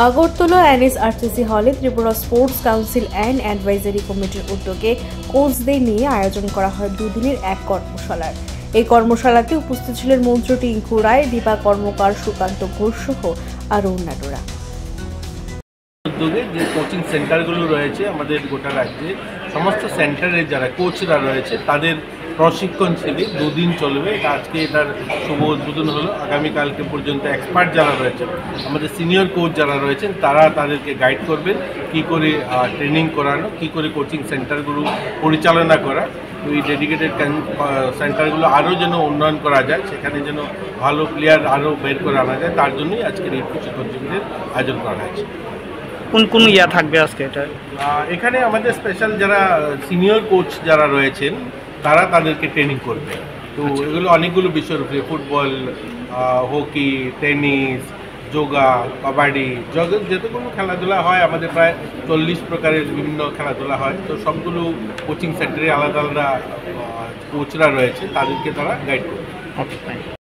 Agartala NSRCC হলে Tripura sports council and advisory কমিটির উদ্যোগে কোচদের নিয়ে আয়োজন করা হয় দুদিনের এক কর্মশালার। এই কর্মশালাতে উপস্থিত ছিলেন মন্ত্রী টিঙ্কু রায়, দীপা কর্মকার, সুকান্ত ঘোষ সহ আরও অন্যান্যরা। উদ্যোগে যে কোচিং সেন্টারগুলো রয়েছে আমাদের গোটা রাজ্যে, সমস্ত সেন্টারে যারা কোচরা রয়েছে তাদের প্রশিক্ষণ শিবির দুদিন চলবে। আজকে এটার শুভ উদ্বোধন হলো। আগামীকালকে পর্যন্ত এক্সপার্ট যারা রয়েছেন, আমাদের সিনিয়র কোচ যারা রয়েছেন, তারা তাদেরকে গাইড করবেন কী করে ট্রেনিং করানো, কী করে কোচিং সেন্টারগুলো পরিচালনা করা। ওই ডেডিকেটেড সেন্টারগুলো আরও যেন উন্নয়ন করা যায়, সেখানে যেন ভালো প্লেয়ার আরও বের করে আনা যায়, তার জন্যই আজকের এই প্রশিক্ষণ শিবিরের আয়োজন করা হয়েছে। কোন কোন ইয়া থাকবে আজকে এটা? এখানে আমাদের স্পেশাল যারা সিনিয়র কোচ যারা রয়েছেন তারা তাদেরকে ট্রেনিং করবে। তো এগুলো অনেকগুলো বিষয়ের উপরে, football, hockey, tennis, yoga, kabaddi, যতগুলো খেলাধুলা হয় আমাদের প্রায় 40 প্রকারের বিভিন্ন খেলাধুলা হয়। তো সবগুলো কোচিং সেন্টারে আলাদা আলাদা কোচরা রয়েছে, তাদেরকে তারা গাইড করবে। ওকে।